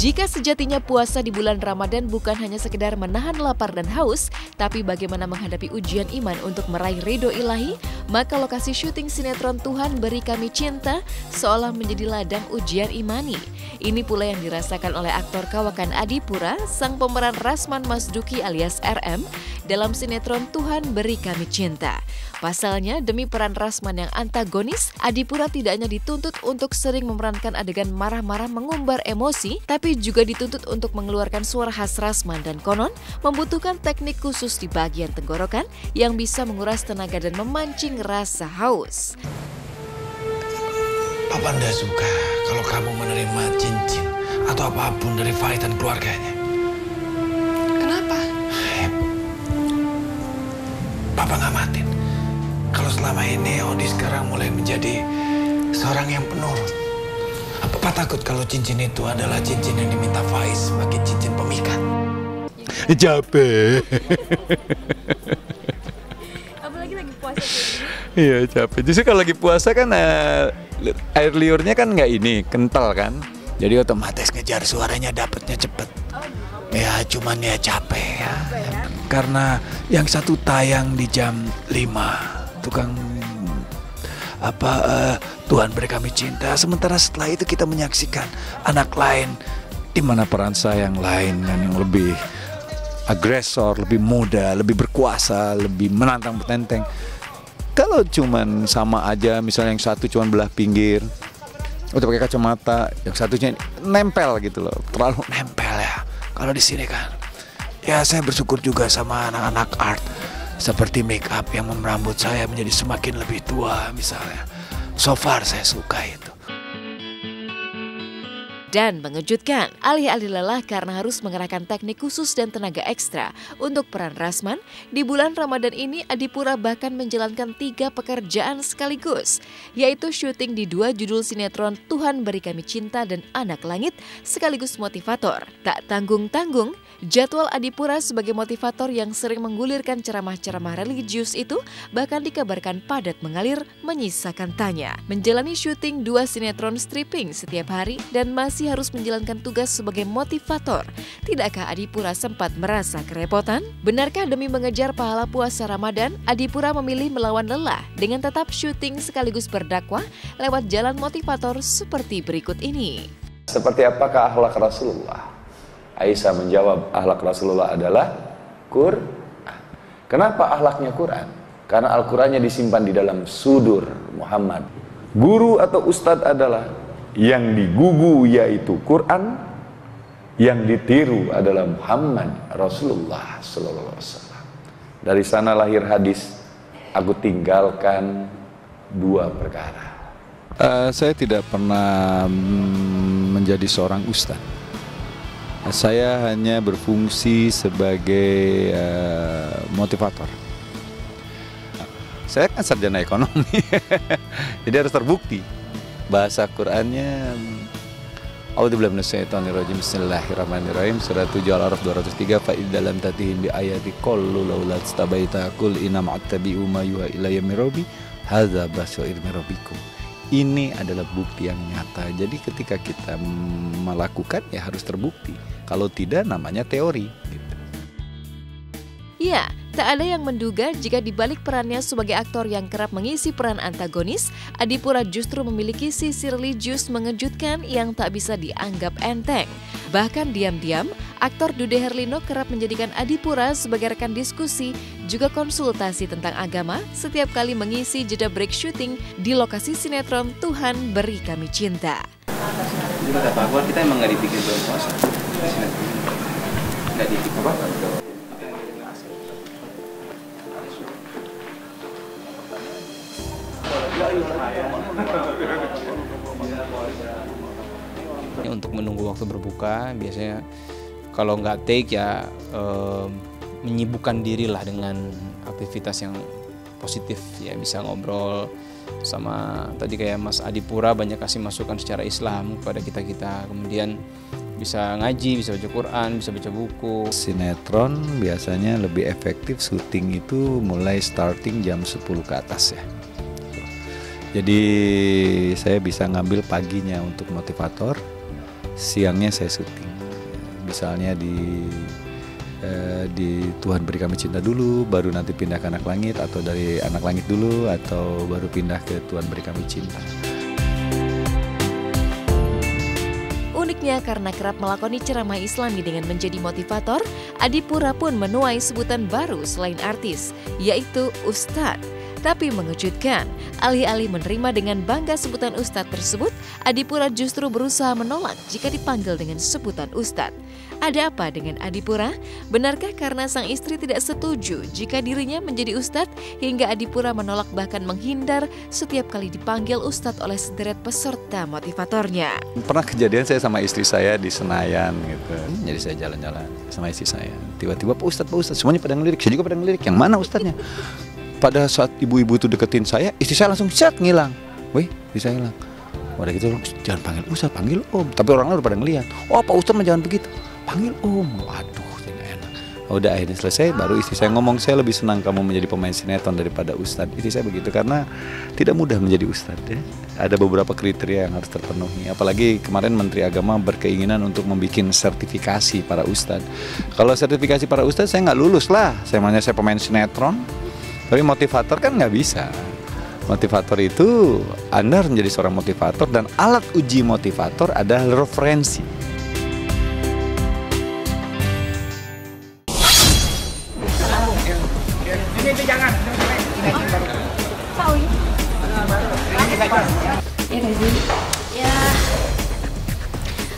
Jika sejatinya puasa di bulan Ramadan bukan hanya sekedar menahan lapar dan haus, tapi bagaimana menghadapi ujian iman untuk meraih ridho ilahi, maka lokasi syuting sinetron Tuhan Beri Kami Cinta seolah menjadi ladang ujian imani. Ini pula yang dirasakan oleh aktor kawakan Adipura, sang pemeran Rasman Masduki alias RM, dalam sinetron Tuhan Beri Kami Cinta. Pasalnya, demi peran Rasman yang antagonis, Adipura tidak hanya dituntut untuk sering memerankan adegan marah-marah mengumbar emosi, tapi juga dituntut untuk mengeluarkan suara khas Rasman dan konon membutuhkan teknik khusus di bagian tenggorokan yang bisa menguras tenaga dan memancing rasa haus. Papa nggak suka kalau kamu menerima cincin atau apapun dari Farid dan keluarganya. Kenapa? Papa ngamatin. Kalau selama ini Odi sekarang mulai menjadi seorang yang penurut. Papa takut kalau cincin itu adalah cincin yang diminta Faiz sebagai cincin pemikat. Capek. Apalagi lagi puasa kayak gini. Iya capek. Justru kalau lagi puasa kan air liurnya kan nggak ini kental kan. Jadi otomatis ngejar suaranya dapatnya cepet. Ya cuman ya capek ya. Karena yang satu tayang di jam 5. Tukang Tuhan Beri Kami Cinta. Sementara setelah itu kita menyaksikan anak lain di mana peran saya yang lain dan yang lebih agresor, lebih muda, lebih berkuasa, lebih menantang petenteng. Kalau cuman sama aja, misalnya yang satu cuman belah pinggir, udah pakai kacamata, yang satunya nempel gitu loh, terlalu nempel ya. Kalau di sini kan, ya saya bersyukur juga sama anak-anak art. Seperti make up yang merambut saya menjadi semakin lebih tua misalnya. So far saya suka itu. Dan mengejutkan, alih-alih lelah karena harus mengerahkan teknik khusus dan tenaga ekstra untuk peran Rasman, di bulan Ramadan ini Adipura bahkan menjalankan 3 pekerjaan sekaligus, yaitu syuting di 2 judul sinetron Tuhan Beri Kami Cinta dan Anak Langit sekaligus motivator. Tak tanggung-tanggung, jadwal Adipura sebagai motivator yang sering menggulirkan ceramah-ceramah religius itu bahkan dikabarkan padat mengalir menyisakan tanya. Menjalani syuting 2 sinetron stripping setiap hari dan masih harus menjalankan tugas sebagai motivator. Tidakkah Adipura sempat merasa kerepotan? Benarkah demi mengejar pahala puasa Ramadan, Adipura memilih melawan lelah dengan tetap syuting sekaligus berdakwah lewat jalan motivator seperti berikut ini? Seperti apakah akhlak Rasulullah? Aisyah menjawab, akhlak Rasulullah adalah Quran. Kenapa akhlaknya Quran? Karena Al-Qurannya disimpan di dalam sudur Muhammad. Guru atau ustadz adalah yang digugu yaitu Quran, yang ditiru adalah Muhammad Rasulullah Sallallahu Alaihi Wasallam. Dari sana lahir hadis, aku tinggalkan 2 perkara. Saya tidak pernah menjadi seorang ustadz. Saya hanya berfungsi sebagai motivator. Saya kan sarjana ekonomi, jadi harus terbukti. Bahasa Qur'annya A'udzubillahi minasyaitonirrajim. Bismillahirrahmanirrahim. Surah 7 Al-A'raf 203. Fa idza lam tatihim bi ayati qul laula tabaita qul inna ma'attabi'u ma yuha ilayya min rabbi hadza basyair min rabbikum. Ini adalah bukti yang nyata. Jadi ketika kita melakukan ya harus terbukti. Kalau tidak namanya teori gitu. Ya, tak ada yang menduga jika dibalik perannya sebagai aktor yang kerap mengisi peran antagonis, Adipura justru memiliki sisi religius mengejutkan yang tak bisa dianggap enteng. Bahkan diam-diam, aktor Dude Herlino kerap menjadikan Adipura sebagai rekan diskusi, juga konsultasi tentang agama setiap kali mengisi jeda break syuting di lokasi sinetron Tuhan Beri Kami Cinta. Jadi kata Pak Akbar, kita emang nggak dibikin berpuasa. Nggak dibikin apa? Untuk menunggu waktu berbuka, biasanya kalau nggak take ya menyibukkan diri lah dengan aktivitas yang positif ya, bisa ngobrol sama tadi kayak Mas Adipura, banyak kasih masukan secara Islam kepada kita-kita, kemudian bisa ngaji, bisa baca Quran, bisa baca buku. Sinetron biasanya lebih efektif syuting itu mulai starting jam 10 ke atas ya. Jadi saya bisa ngambil paginya untuk motivator, siangnya saya syuting. misalnya di Tuhan Beri Kami Cinta dulu, baru nanti pindah ke Anak Langit, atau dari Anak Langit dulu, atau baru pindah ke Tuhan Beri Kami Cinta. Uniknya karena kerap melakoni ceramah Islami dengan menjadi motivator, Adipura pun menuai sebutan baru selain artis, yaitu Ustadz. Tapi mengejutkan, alih-alih menerima dengan bangga sebutan Ustadz tersebut, Adipura justru berusaha menolak jika dipanggil dengan sebutan Ustadz. Ada apa dengan Adipura? Benarkah karena sang istri tidak setuju jika dirinya menjadi Ustadz hingga Adipura menolak bahkan menghindar setiap kali dipanggil Ustadz oleh sederet peserta motivatornya? Pernah kejadian saya sama istri saya di Senayan gitu. Jadi saya jalan-jalan sama istri saya. Tiba-tiba Pak Ustadz, semuanya pada ngelirik. Saya juga pada ngelirik. Yang mana Ustadznya? Pada saat ibu-ibu itu deketin saya, istri saya langsung ngilang. Wih, istri saya hilang. Wadah gitu, jangan panggil Ustadz, panggil Om. Tapi orang lain udah pada ngeliat. Oh, Pak Ustadz mah jangan begitu. Panggil Om. Waduh, tidak enak. Udah akhirnya selesai, baru istri saya ngomong, saya lebih senang kamu menjadi pemain sinetron daripada Ustadz. Istri saya begitu, karena tidak mudah menjadi Ustadz ya. Ada beberapa kriteria yang harus terpenuhi. Apalagi kemarin Menteri Agama berkeinginan untuk membuat sertifikasi para Ustadz. Kalau sertifikasi para Ustadz saya nggak lulus lah. Saya pemain sinetron. Tapi motivator kan nggak bisa. Motivator itu, Anda harus menjadi seorang motivator, dan alat uji motivator adalah referensi. Ya nggak sih? Ya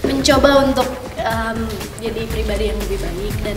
mencoba untuk jadi pribadi yang lebih baik dan